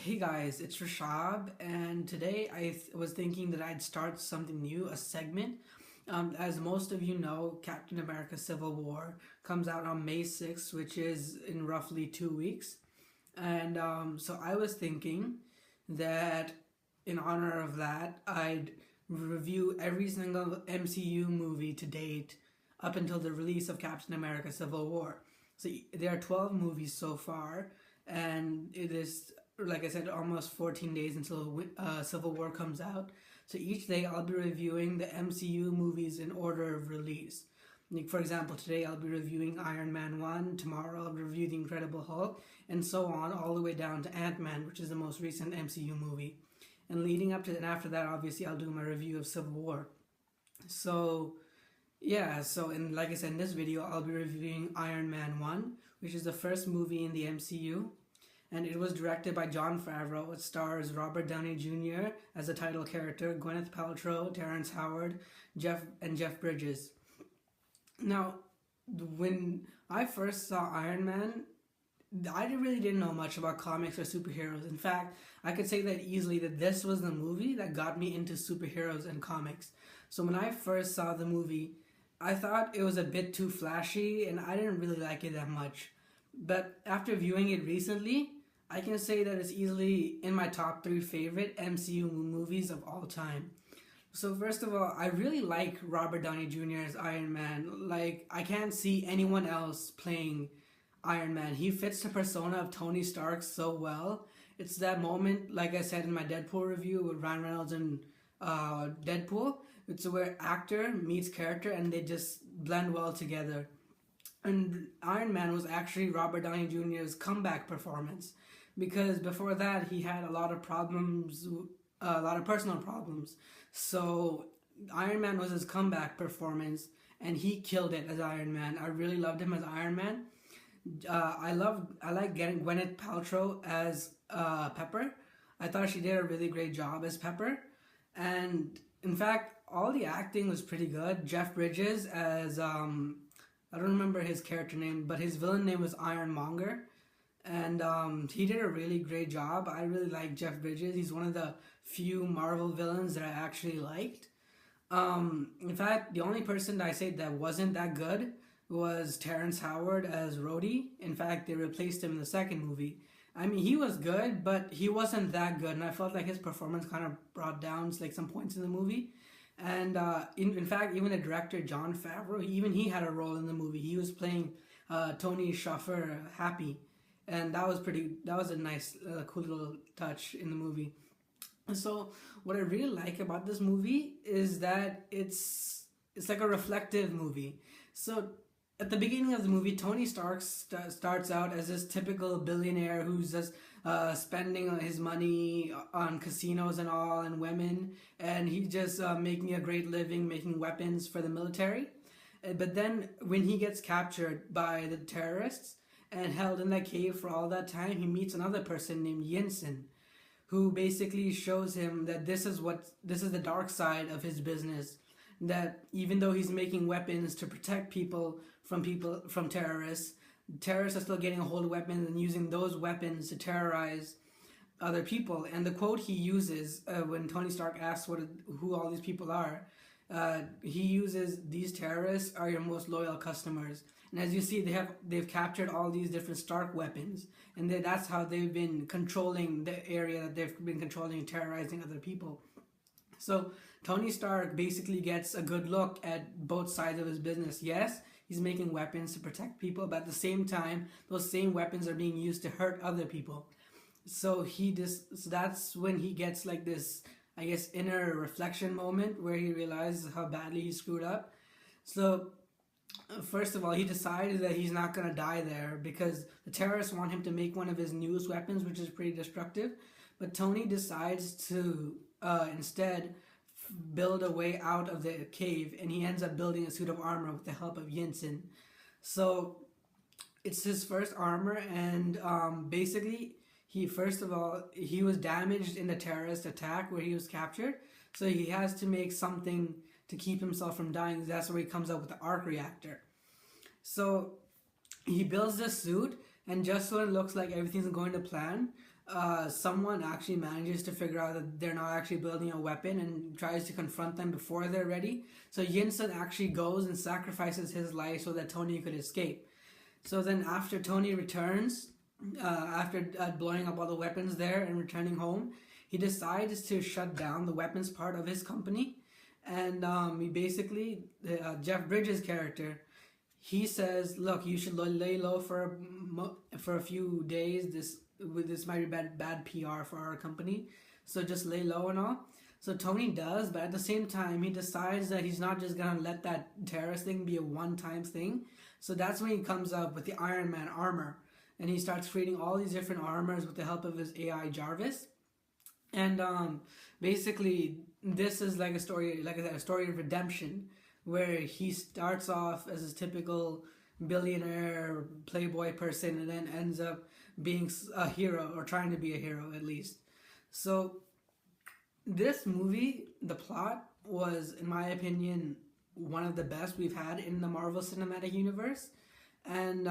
Hey guys, it's Rashab, and today was thinking that I'd start something new, a segment. As most of you know, Captain America Civil War comes out on May 6th, which is in roughly 2 weeks. And so I was thinking that in honor of that, I'd review every single MCU movie to date up until the release of Captain America Civil War. So there are 12 movies so far, and it is, like I said, almost 14 days until Civil War comes out. So each day I'll be reviewing the MCU movies in order of release. Like for example, today I'll be reviewing Iron Man 1, tomorrow I'll review The Incredible Hulk, and so on, all the way down to Ant-Man, which is the most recent MCU movie. And leading up to and after that, obviously, I'll do my review of Civil War. So, yeah, like I said, in this video, I'll be reviewing Iron Man 1, which is the first movie in the MCU. And it was directed by Jon Favreau. It stars Robert Downey Jr. as the title character, Gwyneth Paltrow, Terrence Howard, Jeff Bridges. Now, when I first saw Iron Man, I really didn't know much about comics or superheroes. In fact, I could say that easily that this was the movie that got me into superheroes and comics. So when I first saw the movie, I thought it was a bit too flashy and I didn't really like it that much. But after viewing it recently, I can say that it's easily in my top 3 favorite MCU movies of all time. So first of all, I really like Robert Downey Jr. as Iron Man. Like, I can't see anyone else playing Iron Man. He fits the persona of Tony Stark so well. It's that moment, like I said in my Deadpool review with Ryan Reynolds and Deadpool. It's where actor meets character and they just blend well together. And Iron Man was actually Robert Downey Jr.'s comeback performance, because before that he had a lot of problems, a lot of personal problems. So Iron Man was his comeback performance, and he killed it as Iron Man. I really loved him as Iron Man. I like getting Gwyneth Paltrow as Pepper. I thought she did a really great job as Pepper, and in fact, all the acting was pretty good. Jeff Bridges as I don't remember his character name, but his villain name was Ironmonger, and he did a really great job. I really like Jeff Bridges. He's one of the few Marvel villains that I actually liked. In fact, the only person that I say that wasn't that good was Terrence Howard as Rhodey. In fact, they replaced him in the second movie. I mean, he was good, but he wasn't that good, and I felt like his performance kind of brought down like some points in the movie. And in fact, even the director Jon Favreau, even he had a role in the movie. He was playing Tony Schaffer, Happy, and that was a nice, cool little touch in the movie. So what I really like about this movie is that it's like a reflective movie. So at the beginning of the movie, Tony Stark starts out as this typical billionaire who's just spending his money on casinos and all, and women, and he's just making a great living making weapons for the military. But then when he gets captured by the terrorists and held in that cave for all that time, he meets another person named Yinsen, who basically shows him that this is the dark side of his business. That even though he's making weapons to protect people from terrorists, terrorists are still getting a hold of weapons and using those weapons to terrorize other people. And the quote he uses when Tony Stark asks who all these people are, he uses, "These terrorists are your most loyal customers." And as you see, they've captured all these different Stark weapons, and that's how they've been controlling the area that they've been controlling and terrorizing other people. So Tony Stark basically gets a good look at both sides of his business. Yes, he's making weapons to protect people, but at the same time, those same weapons are being used to hurt other people. So that's when he gets like this, I guess, inner reflection moment where he realizes how badly he screwed up. So first of all, he decided that he's not going to die there because the terrorists want him to make one of his newest weapons, which is pretty destructive. But Tony decides to instead build a way out of the cave, and he ends up building a suit of armor with the help of Yinsen. So it's his first armor, and basically he was damaged in the terrorist attack where he was captured, so he has to make something to keep himself from dying. That's where he comes up with the arc reactor. So he builds this suit, and just so it looks like everything's going to plan, someone actually manages to figure out that they're not actually building a weapon and tries to confront them before they're ready. So Yinsen actually goes and sacrifices his life so that Tony could escape. So then after Tony returns, after blowing up all the weapons there and returning home, he decides to shut down the weapons part of his company. And he basically, Jeff Bridges' character, he says, "Look, you should lay low for a few days. This might be bad PR for our company, so just lay low and all." So Tony does, but at the same time, he decides that he's not just gonna let that terrorist thing be a one-time thing. So that's when he comes up with the Iron Man armor, and he starts creating all these different armors with the help of his AI Jarvis. And basically, this is like a story, like a story of redemption, where he starts off as a typical billionaire playboy person and then ends up being a hero, or trying to be a hero at least. So this movie, the plot was, in my opinion, one of the best we've had in the Marvel Cinematic Universe. And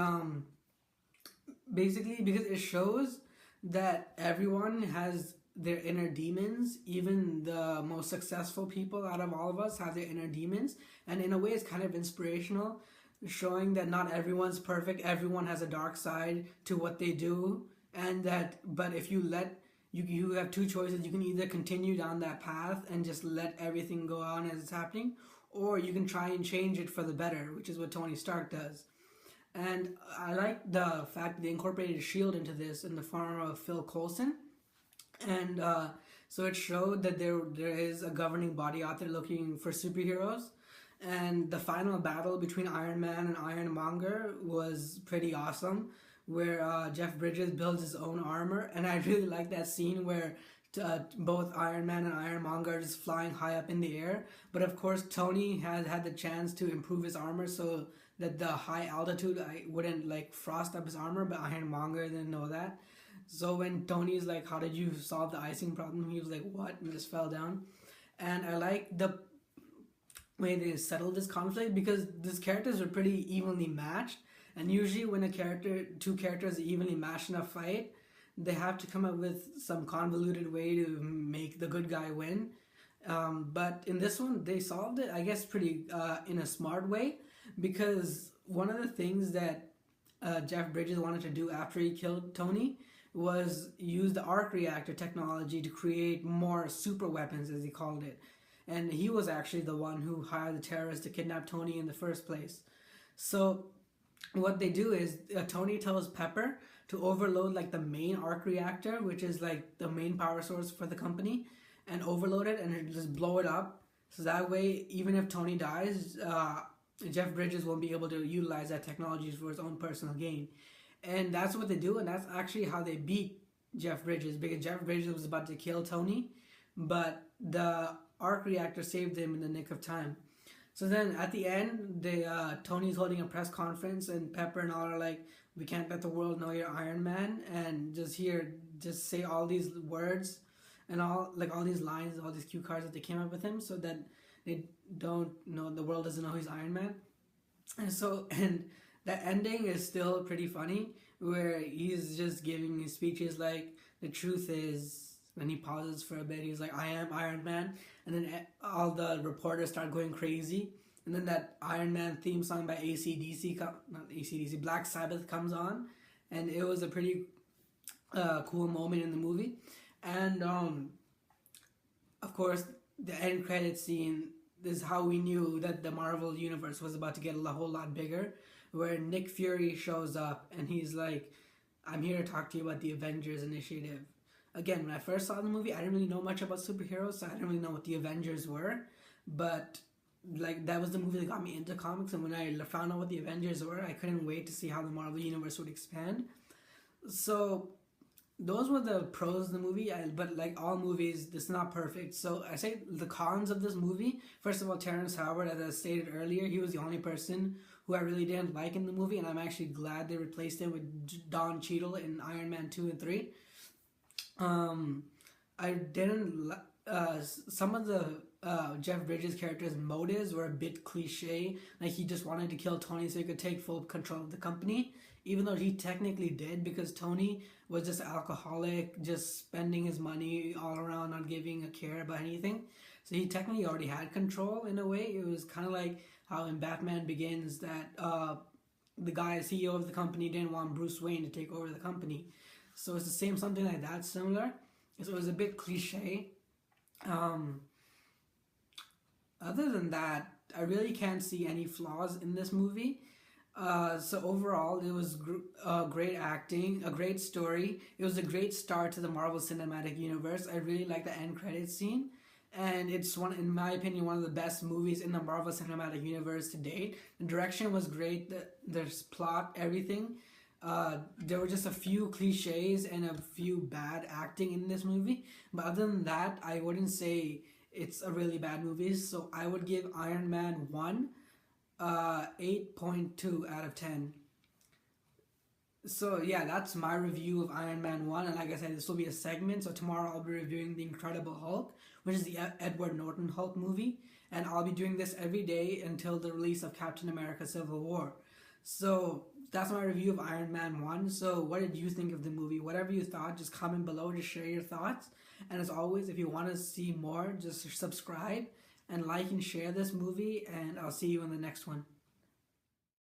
basically because it shows that everyone has their inner demons. Even the most successful people out of all of us have their inner demons, and in a way it's kind of inspirational, showing that not everyone's perfect. Everyone has a dark side to what they do, and that, but if you let, you have two choices. You can either continue down that path and just let everything go on as it's happening, or you can try and change it for the better, which is what Tony Stark does. And I like the fact that they incorporated S.H.I.E.L.D. into this in the form of Phil Coulson. And so it showed that there is a governing body out there looking for superheroes. And the final battle between Iron Man and Ironmonger was pretty awesome, where Jeff Bridges builds his own armor. And I really like that scene where both Iron Man and Ironmonger are just flying high up in the air. But of course, Tony has had the chance to improve his armor so that the high altitude wouldn't like frost up his armor, but Ironmonger didn't know that. So when Tony's like, "How did you solve the icing problem?" he was like, "What?" and just fell down. And I like the way they settled this conflict, because these characters are pretty evenly matched. And usually when two characters are evenly matched in a fight, they have to come up with some convoluted way to make the good guy win. But in this one, they solved it, I guess, pretty in a smart way, because one of the things that Jeff Bridges wanted to do after he killed Tony was use the arc reactor technology to create more super weapons, as he called it. And he was actually the one who hired the terrorists to kidnap Tony in the first place. So what they do is Tony tells Pepper to overload like the main arc reactor, which is like the main power source for the company, and overload it and just blow it up. So that way, even if Tony dies, Jeff Bridges won't be able to utilize that technology for his own personal gain. And that's what they do, and that's actually how they beat Jeff Bridges, because Jeff Bridges was about to kill Tony, but the arc reactor saved him in the nick of time. So then at the end, Tony's holding a press conference, and Pepper and all are like, "We can't let the world know you're Iron Man," and just say all these words and all these lines, all these cue cards that they came up with him, so that they don't know, the world doesn't know he's Iron Man. And the ending is still pretty funny, where he's just giving his speeches like, "The truth is," when he pauses for a bit, he's like, "I am Iron Man," and then all the reporters start going crazy, and then that Iron Man theme song by Black Sabbath comes on, and it was a pretty cool moment in the movie. And of course, the end credit scene is how we knew that the Marvel Universe was about to get a whole lot bigger, where Nick Fury shows up and he's like, "I'm here to talk to you about the Avengers Initiative." Again, when I first saw the movie, I didn't really know much about superheroes, so I didn't really know what the Avengers were. But like, that was the movie that got me into comics, and when I found out what the Avengers were, I couldn't wait to see how the Marvel Universe would expand. So those were the pros of the movie, but like all movies, this is not perfect. So I say the cons of this movie. First of all, Terrence Howard, as I stated earlier, he was the only person who I really didn't like in the movie, and I'm actually glad they replaced him with Don Cheadle in Iron Man 2 and 3. I didn't, some of the Jeff Bridges' character's motives were a bit cliche, like he just wanted to kill Tony so he could take full control of the company. even though he technically did, because Tony was just alcoholic, just spending his money all around, not giving a care about anything. So he technically already had control in a way. It was kind of like how in Batman Begins that the guy CEO of the company didn't want Bruce Wayne to take over the company. So it's the same, something like that, similar. So it was a bit cliche. Um, Other than that, I really can't see any flaws in this movie. So overall, it was great acting, a great story. It was a great start to the Marvel Cinematic Universe. I really like the end credits scene, and it's one, in my opinion, one of the best movies in the Marvel Cinematic Universe to date. The direction was great. There's plot, everything. There were just a few cliches and a few bad acting in this movie, but other than that, I wouldn't say it's a really bad movie. So I would give Iron Man 1 8.2 out of 10. So yeah, that's my review of Iron Man 1, and like I said, this will be a segment. So tomorrow I'll be reviewing The Incredible Hulk, which is the Edward Norton Hulk movie, and I'll be doing this every day until the release of Captain America Civil War. So that's my review of Iron Man 1. So what did you think of the movie? Whatever you thought, just comment below to share your thoughts. And as always, if you want to see more, just subscribe and like and share this movie, and I'll see you in the next one.